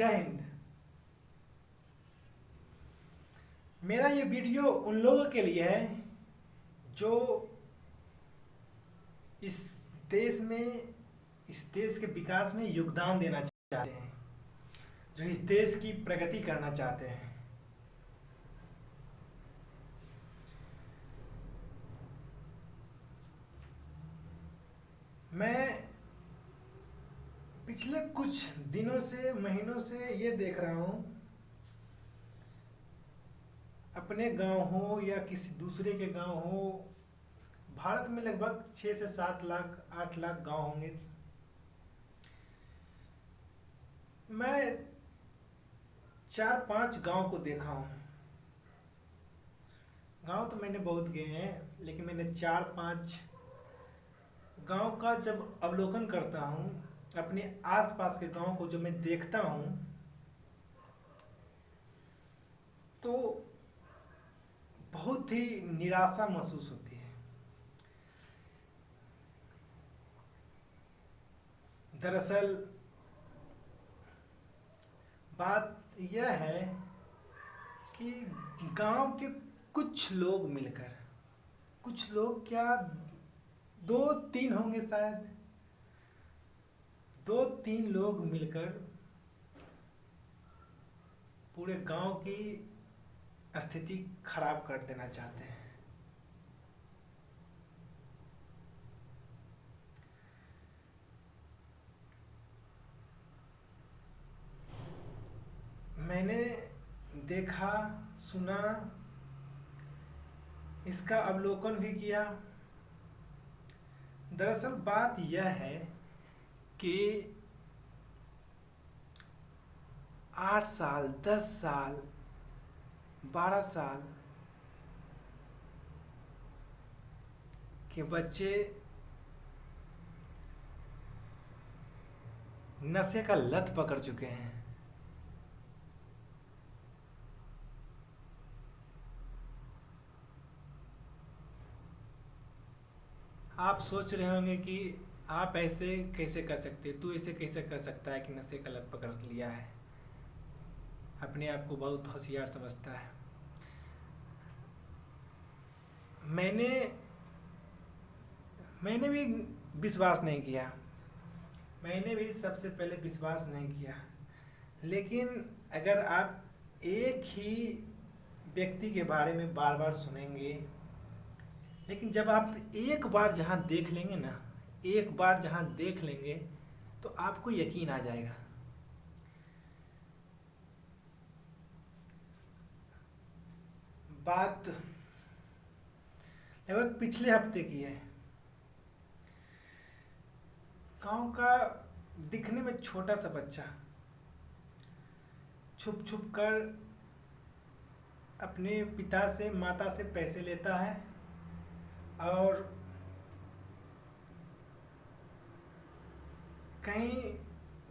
जय हिंद। मेरा ये वीडियो उन लोगों के लिए है जो इस देश में इस देश के विकास में योगदान देना चाहते हैं, जो इस देश की प्रगति करना चाहते हैं। मैं पिछले कुछ दिनों से महीनों से ये देख रहा हूँ, अपने गांव हो या किसी दूसरे के गांव हो, भारत में लगभग 6 से 7 लाख 8 लाख गांव होंगे। मैं 4-5 गांव को देखा हूँ। गांव तो मैंने बहुत गए हैं, लेकिन मैंने 4-5 गांव का जब अवलोकन करता हूँ, अपने आसपास के गांव को जो मैं देखता हूँ, तो बहुत ही निराशा महसूस होती है। दरअसल बात यह है कि गांव के कुछ लोग मिलकर, कुछ लोग क्या, 2-3 होंगे शायद, 2-3 लोग मिलकर पूरे गांव की स्थिति खराब कर देना चाहते हैं। मैंने देखा, सुना, इसका अवलोकन भी किया। दरअसल बात यह है कि 8 साल, 10 साल, 12 साल के बच्चे नशे का लत पकड़ चुके हैं। आप सोच रहे होंगे कि आप ऐसे कैसे कर सकते, तू ऐसे कैसे कर सकता है कि नशे का लत पकड़ लिया है, अपने आप को बहुत होशियार समझता है। मैंने भी विश्वास नहीं किया, मैंने भी सबसे पहले विश्वास नहीं किया। लेकिन अगर आप एक ही व्यक्ति के बारे में बार बार सुनेंगे, लेकिन जब आप एक बार जहाँ देख लेंगे ना, एक बार जहाँ देख लेंगे, तो आपको यकीन आ जाएगा। बात लगभग पिछले हफ्ते की है। गांव का दिखने में छोटा सा बच्चा छुप छुप कर अपने पिता से, माता से पैसे लेता है और कहीं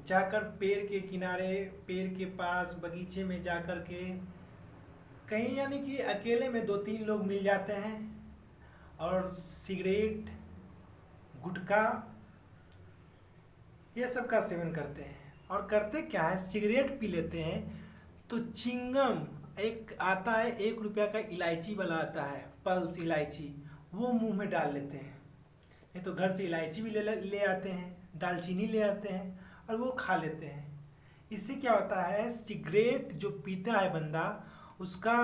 जाकर पेड़ के किनारे, पेड़ के पास, बगीचे में जाकर के कहीं, यानी कि अकेले में 2-3 लोग मिल जाते हैं और सिगरेट, गुटखा, ये सब का सेवन करते हैं। और करते क्या है, सिगरेट पी लेते हैं तो चिंगम एक आता है, 1 रुपया का इलायची वाला आता है, पल्स इलायची, वो मुंह में डाल लेते हैं। नहीं तो घर से इलायची भी ले आते हैं, दालचीनी ले आते हैं और वो खा लेते हैं। इससे क्या होता है, सिगरेट जो पीता है बंदा, उसका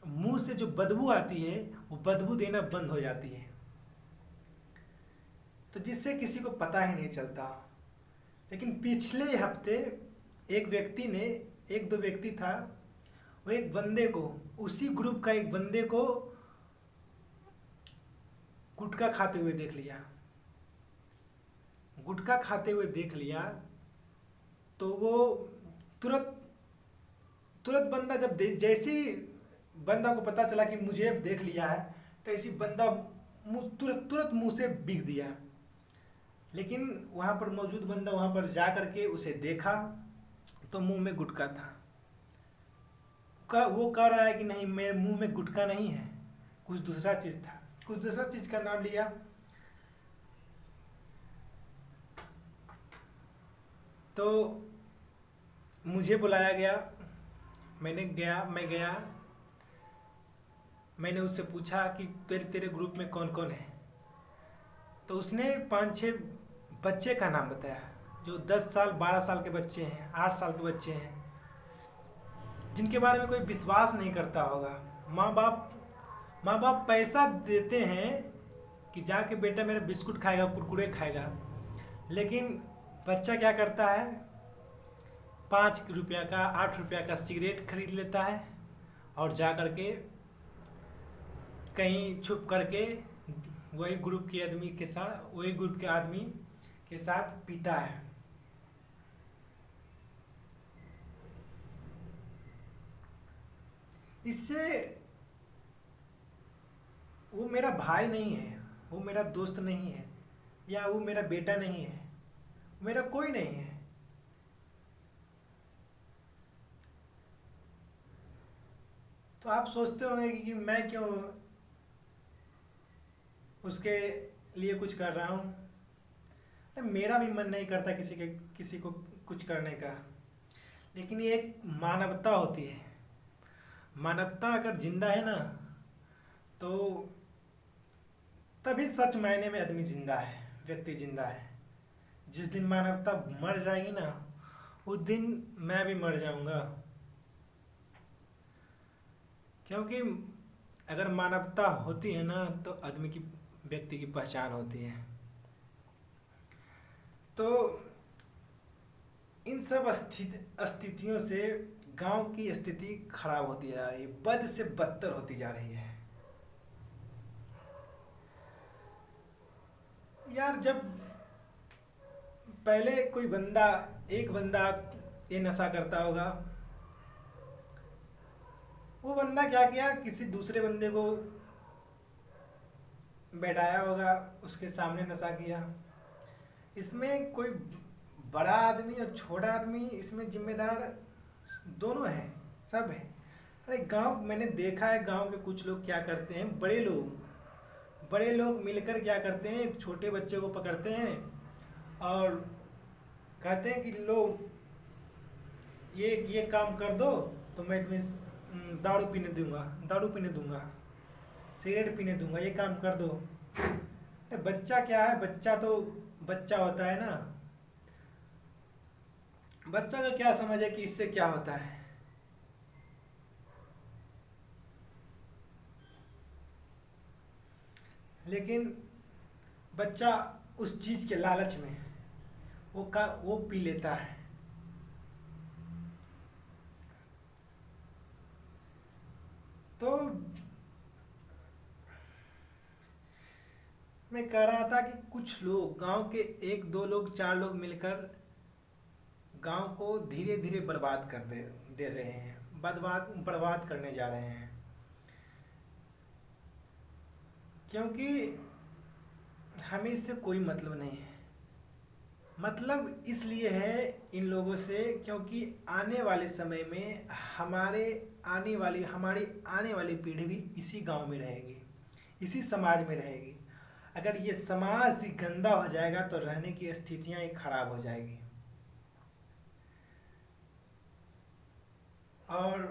मुंह से जो बदबू आती है, वो बदबू देना बंद हो जाती है, तो जिससे किसी को पता ही नहीं चलता। लेकिन पिछले हफ्ते एक व्यक्ति ने, 1-2 व्यक्ति था, वो एक बंदे को, उसी ग्रुप का एक बंदे को गुटखा खाते हुए देख लिया। गुटखा खाते हुए देख लिया तो वो तुरंत तुरंत बंदा जब जैसे ही बंदा को पता चला कि मुझे देख लिया है, तो ऐसी बंदा तुरंत मुंह से बिक दिया। लेकिन वहाँ पर मौजूद बंदा वहाँ पर जा करके उसे देखा तो मुंह में गुटखा था। वो कह रहा है कि नहीं, मेरे मुंह में गुटखा नहीं है, कुछ दूसरा चीज़ था, कुछ दूसरा चीज़ का नाम लिया। तो मुझे बुलाया गया। मैं गया। मैंने उससे पूछा कि तेरे तेरे ग्रुप में कौन कौन है। तो उसने 5-6 बच्चे का नाम बताया, जो 10 साल 12 साल के बच्चे हैं, 8 साल के बच्चे हैं, जिनके बारे में कोई विश्वास नहीं करता होगा। माँ बाप माँ बाप पैसा देते हैं कि जाके बेटा मेरा बिस्कुट खाएगा, कुरकुरे खाएगा, लेकिन बच्चा क्या करता है, 5 रुपया का 8 रुपया का सिगरेट खरीद लेता है और जा करके कहीं छुप करके वही ग्रुप के आदमी के साथ पीता है। इससे वो मेरा भाई नहीं है, वो मेरा दोस्त नहीं है, या वो मेरा बेटा नहीं है, मेरा कोई नहीं है। तो आप सोचते होंगे कि मैं क्यों उसके लिए कुछ कर रहा हूँ। मेरा भी मन नहीं करता किसी को कुछ करने का, लेकिन ये एक मानवता होती है। मानवता अगर जिंदा है ना, तो तभी सच मायने में आदमी जिंदा है, व्यक्ति जिंदा है। जिस दिन मानवता मर जाएगी ना, उस दिन मैं भी मर जाऊंगा। क्योंकि अगर मानवता होती है ना, तो व्यक्ति की पहचान होती है। तो इन सब स्थितियों से गांव की स्थिति खराब होती जा रही है, बद से बदतर होती जा रही है। यार, जब पहले एक बंदा ये नशा करता होगा, वो बंदा क्या किया, किसी दूसरे बंदे को बैठाया होगा, उसके सामने नशा किया। इसमें कोई बड़ा आदमी और छोटा आदमी इसमें जिम्मेदार दोनों हैं, सब हैं। अरे मैंने देखा है, गांव के कुछ लोग क्या करते हैं, बड़े लोग मिलकर क्या करते हैं, एक छोटे बच्चे को पकड़ते हैं और कहते हैं कि लो, ये काम कर दो तो मैं तुम्हें दारू पीने दूंगा, सिगरेट पीने दूंगा, ये काम कर दो। बच्चा क्या है, बच्चा तो बच्चा होता है ना। बच्चा का क्या समझ है कि इससे क्या होता है। लेकिन बच्चा उस चीज के लालच में वो पी लेता है। तो मैं कह रहा था कि कुछ लोग, गांव के 1-2 लोग 4 लोग मिलकर गांव को धीरे धीरे बर्बाद कर दे रहे हैं, बर्बाद करने जा रहे हैं। क्योंकि हमें इससे कोई मतलब नहीं है। मतलब इसलिए है इन लोगों से, क्योंकि आने वाले समय में हमारी आने वाली पीढ़ी भी इसी गांव में रहेगी, इसी समाज में रहेगी। अगर ये समाज ही गंदा हो जाएगा तो रहने की स्थितियां ही खराब हो जाएगी। और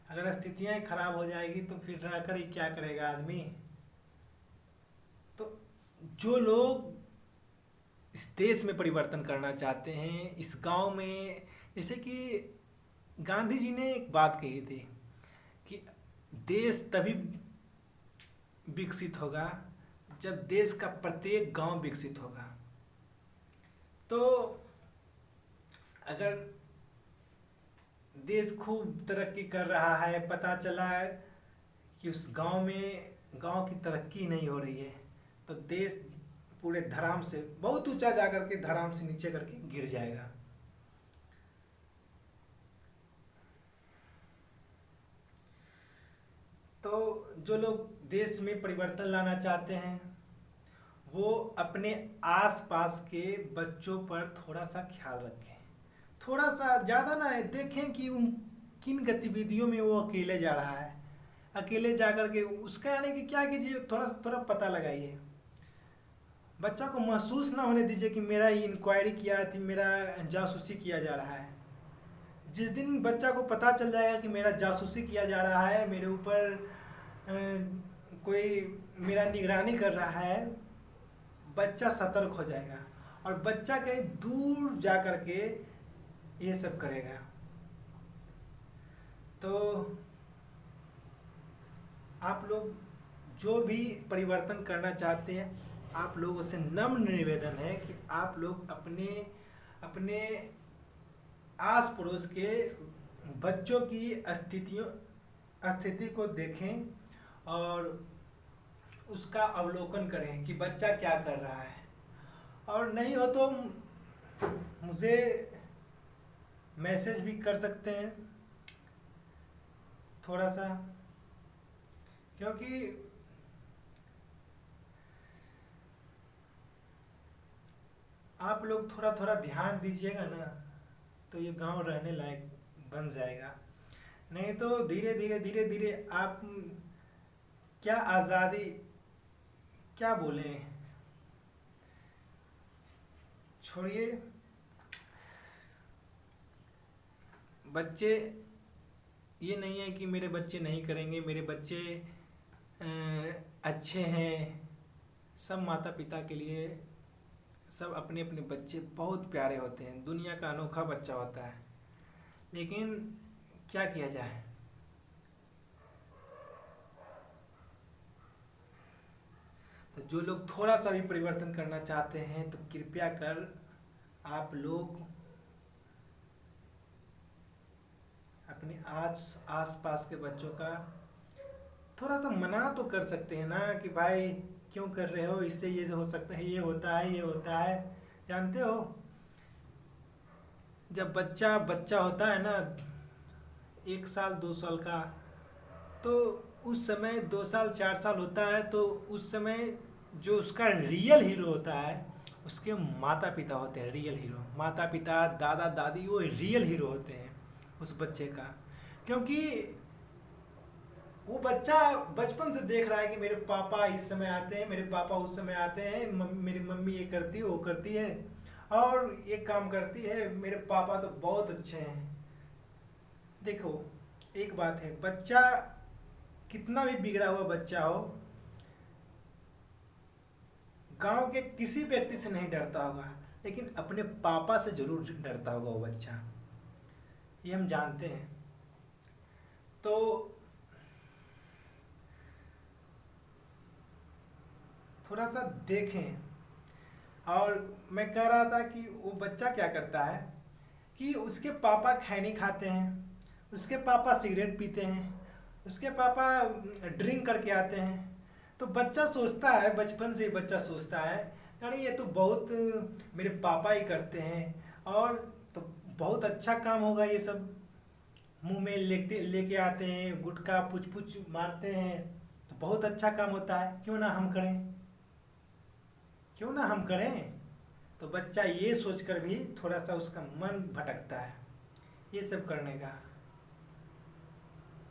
अगर स्थितियां ही खराब हो जाएगी तो फिर रहकर ही क्या करेगा आदमी। तो जो लोग इस देश में परिवर्तन करना चाहते हैं, इस गांव में, जैसे कि गांधी जी ने एक बात कही थी कि देश तभी विकसित होगा जब देश का प्रत्येक गांव विकसित होगा। तो अगर देश खूब तरक्की कर रहा है, पता चला है कि उस गांव की तरक्की नहीं हो रही है, तो देश पूरे धराम से बहुत ऊंचा जाकर के धराम से नीचे करके गिर जाएगा। तो जो लोग देश में परिवर्तन लाना चाहते हैं, वो अपने आसपास के बच्चों पर थोड़ा सा ख्याल रखें, थोड़ा सा ज़्यादा ना देखें कि उन किन गतिविधियों में वो अकेले जा रहा है। अकेले जा कर के उसका यानी कि क्या कीजिए, थोड़ा थोड़ा पता लगाइए। बच्चा को महसूस ना होने दीजिए कि मेरा इंक्वायरी किया थी, मेरा जासूसी किया जा रहा है। जिस दिन बच्चा को पता चल जाएगा कि मेरा जासूसी किया जा रहा है, मेरे ऊपर कोई मेरा निगरानी कर रहा है, बच्चा सतर्क हो जाएगा और बच्चा कहीं दूर जा कर के ये सब करेगा। तो आप लोग जो भी परिवर्तन करना चाहते हैं, आप लोगों से नम्र निवेदन है कि आप लोग अपने अपने आस पड़ोस के बच्चों की स्थिति को देखें और उसका अवलोकन करें कि बच्चा क्या कर रहा है। और नहीं हो तो मुझे मैसेज भी कर सकते हैं थोड़ा सा, क्योंकि आप लोग थोड़ा थोड़ा ध्यान दीजिएगा ना तो ये गांव रहने लायक बन जाएगा। नहीं तो धीरे धीरे आप क्या आज़ादी, क्या बोले, छोड़िए। बच्चे ये नहीं है कि मेरे बच्चे नहीं करेंगे, मेरे बच्चे अच्छे हैं। सब माता पिता के लिए सब अपने अपने बच्चे बहुत प्यारे होते हैं, दुनिया का अनोखा बच्चा होता है। लेकिन क्या किया जाए, तो जो लोग थोड़ा सा भी परिवर्तन करना चाहते हैं तो कृपया कर आप लोग अपने आस पास के बच्चों का थोड़ा सा मना तो कर सकते हैं ना कि भाई क्यों कर रहे हो, इससे ये हो सकता है, ये होता है, ये होता है। जानते हो जब बच्चा होता है ना 1 साल 2 साल का, तो उस समय 2 साल 4 साल होता है, तो उस समय जो उसका रियल हीरो होता है उसके माता पिता होते हैं। रियल हीरो माता पिता दादा दादी वो रियल हीरो होते हैं उस बच्चे का, क्योंकि वो बच्चा बचपन से देख रहा है कि मेरे पापा इस समय आते हैं, मेरे पापा उस समय आते हैं, मेरी मम्मी ये करती है, वो करती है और ये काम करती है, मेरे पापा तो बहुत अच्छे हैं। देखो एक बात है, बच्चा कितना भी बिगड़ा हुआ बच्चा हो, गांव के किसी व्यक्ति से नहीं डरता होगा, लेकिन अपने पापा से जरूर डरता होगा वो बच्चा, ये हम जानते हैं। तो थोड़ा सा देखें। और मैं कह रहा था कि वो बच्चा क्या करता है कि उसके पापा खैनी खाते हैं, उसके पापा सिगरेट पीते हैं, उसके पापा ड्रिंक करके आते हैं, तो बच्चा सोचता है, बचपन से ही बच्चा सोचता है अरे ये तो बहुत मेरे पापा ही करते हैं और तो बहुत अच्छा काम होगा, ये सब मुंह में लेके आते हैं, गुटखा पुछ पुछ मारते हैं, तो बहुत अच्छा काम होता है, क्यों ना हम करें, क्यों ना हम करें। तो बच्चा ये सोचकर भी थोड़ा सा उसका मन भटकता है ये सब करने का,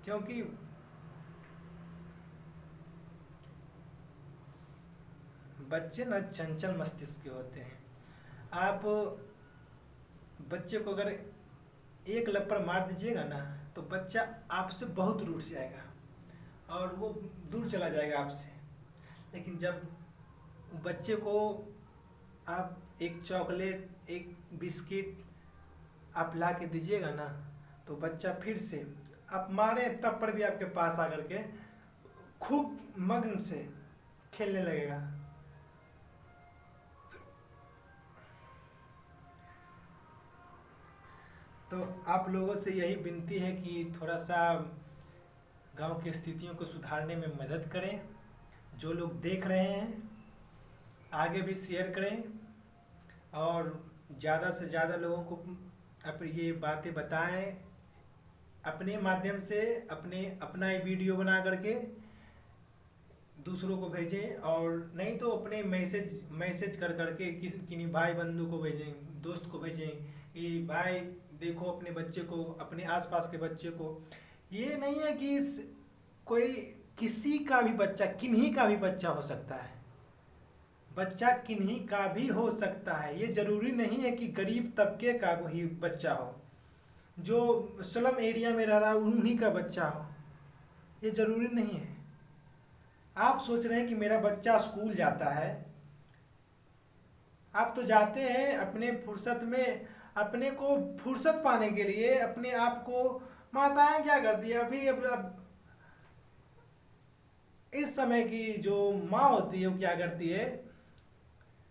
क्योंकि बच्चे ना चंचल मस्तिष्क के होते हैं। आप बच्चे को अगर एक लप्पड़ मार दीजिएगा ना तो बच्चा आपसे बहुत रूठ जाएगा और वो दूर चला जाएगा आपसे। लेकिन जब बच्चे को आप एक चॉकलेट, एक बिस्किट आप ला के दीजिएगा ना तो बच्चा फिर से आप मारे तब पर भी आपके पास आकर के खूब मग्न से खेलने लगेगा। तो आप लोगों से यही विनती है कि थोड़ा सा गांव की स्थितियों को सुधारने में मदद करें। जो लोग देख रहे हैं आगे भी शेयर करें और ज़्यादा से ज़्यादा लोगों को ये बातें बताएं अपने माध्यम से, अपना ही वीडियो बना करके दूसरों को भेजें, और नहीं तो अपने मैसेज कर करके किन्हीं भाई बंधु को भेजें, दोस्त को भेजें कि भाई देखो अपने बच्चे को, अपने आसपास के बच्चे को। ये नहीं है कि कोई किसी का भी बच्चा, किन्हीं का भी बच्चा हो सकता है, बच्चा किन्हीं का भी हो सकता है, ये जरूरी नहीं है कि गरीब तबके का ही बच्चा हो, जो स्लम एरिया में रह रहा है उन्हीं का बच्चा हो, ये जरूरी नहीं है। आप सोच रहे हैं कि मेरा बच्चा स्कूल जाता है, आप तो जाते हैं अपने फुर्सत में, अपने को फुर्सत पाने के लिए अपने आप को। माताएं क्या करती है अभी, अब इस समय की जो माँ होती है वो क्या करती है,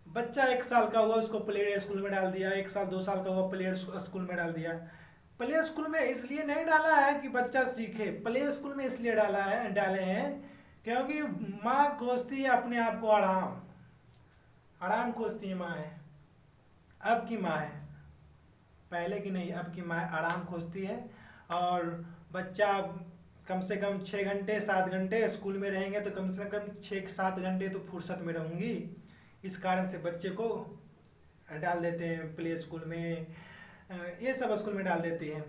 बच्चा 1 साल का हुआ उसको प्ले स्कूल में डाल दिया, 1 साल 2 साल का हुआ प्ले स्कूल में डाल दिया। प्ले स्कूल में इसलिए नहीं डाला है कि बच्चा सीखे, प्ले स्कूल में इसलिए डाले हैं क्योंकि माँ खोजती है अपने आप को आराम, आराम खोजती है माँ है, अब की माँ है, पहले की नहीं, अब की माँ आराम खोजती है। और बच्चा कम से कम 6 घंटे 7 घंटे स्कूल में रहेंगे तो कम से कम 6 7 घंटे तो फुर्सत में रहूँगी, इस कारण से बच्चे को डाल देते हैं प्ले स्कूल में, ये सब स्कूल में डाल देती है।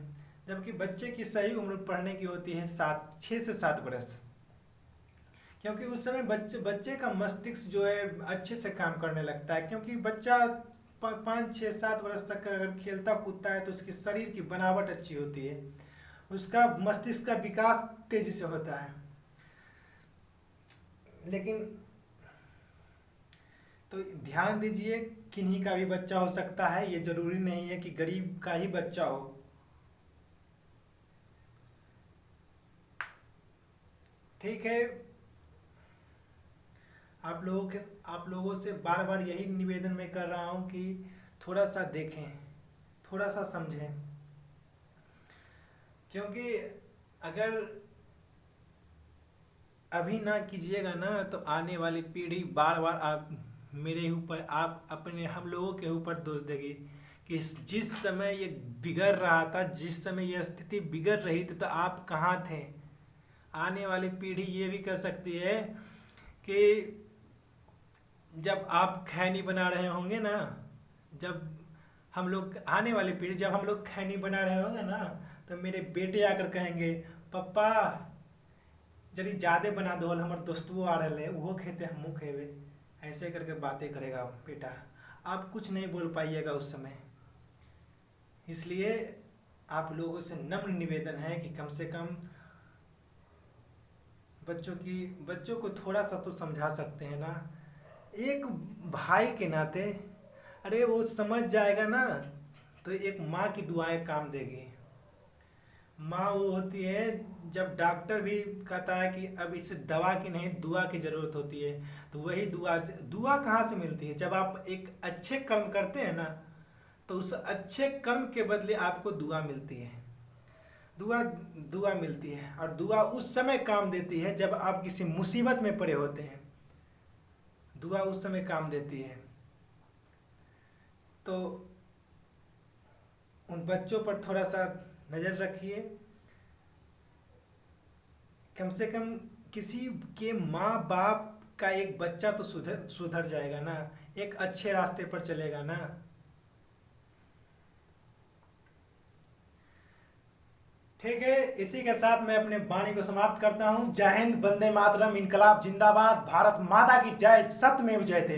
जबकि बच्चे की सही उम्र पढ़ने की होती है 6 से 7 बरस, क्योंकि उस समय बच्चे का मस्तिष्क जो है अच्छे से काम करने लगता है, क्योंकि बच्चा 5 6 7 बरस तक अगर खेलता कूदता है तो उसके शरीर की बनावट अच्छी होती है, उसका मस्तिष्क का विकास तेजी से होता है। लेकिन तो ध्यान दीजिए, किन्हीं का भी बच्चा हो सकता है, ये जरूरी नहीं है कि गरीब का ही बच्चा हो। ठीक है, आप लोगों से बार बार यही निवेदन मैं कर रहा हूँ कि थोड़ा सा देखें, थोड़ा सा समझें, क्योंकि अगर अभी ना कीजिएगा ना तो आने वाली पीढ़ी बार बार आप मेरे ऊपर, आप अपने हम लोगों के ऊपर दोष देगी कि जिस समय ये बिगड़ रहा था, जिस समय ये स्थिति बिगड़ रही थी तो आप कहाँ थे। आने वाली पीढ़ी ये भी कर सकती है कि जब आप खैनी बना रहे होंगे ना, जब हम लोग आने वाली पीढ़ी जब हम लोग खैनी बना रहे होंगे ना, तो मेरे बेटे आकर कहेंगे पप्पा जरी ज्यादा बना दो, हमारे दोस्तों आ रहे वो खेते हमू खेवे, ऐसे करके बातें करेगा बेटा। आप कुछ नहीं बोल पाइएगा उस समय, इसलिए आप लोगों से नम्र निवेदन है कि कम से कम बच्चों को थोड़ा सा तो समझा सकते हैं ना, एक भाई के नाते। अरे वो समझ जाएगा ना तो एक माँ की दुआएं काम देगी। माँ वो होती है, जब डॉक्टर भी कहता है कि अब इसे दवा की नहीं दुआ की ज़रूरत होती है, तो वही दुआ दुआ कहाँ से मिलती है, जब आप एक अच्छे कर्म करते हैं ना तो उस अच्छे कर्म के बदले आपको दुआ मिलती है। दुआ दुआ मिलती है, और दुआ उस समय काम देती है जब आप किसी मुसीबत में पड़े होते हैं, दुआ उस समय काम देती है। तो उन बच्चों पर थोड़ा सा नज़र रखिए, कम से कम किसी के माँ बाप का एक बच्चा तो सुधर जाएगा ना, एक अच्छे रास्ते पर चलेगा ना। ठीक है, इसी के साथ मैं अपने वाणी को समाप्त करता हूँ। जय हिंद, वंदे मातरम, इनकलाब जिंदाबाद, भारत माता की जय, सत्यमेव जयते।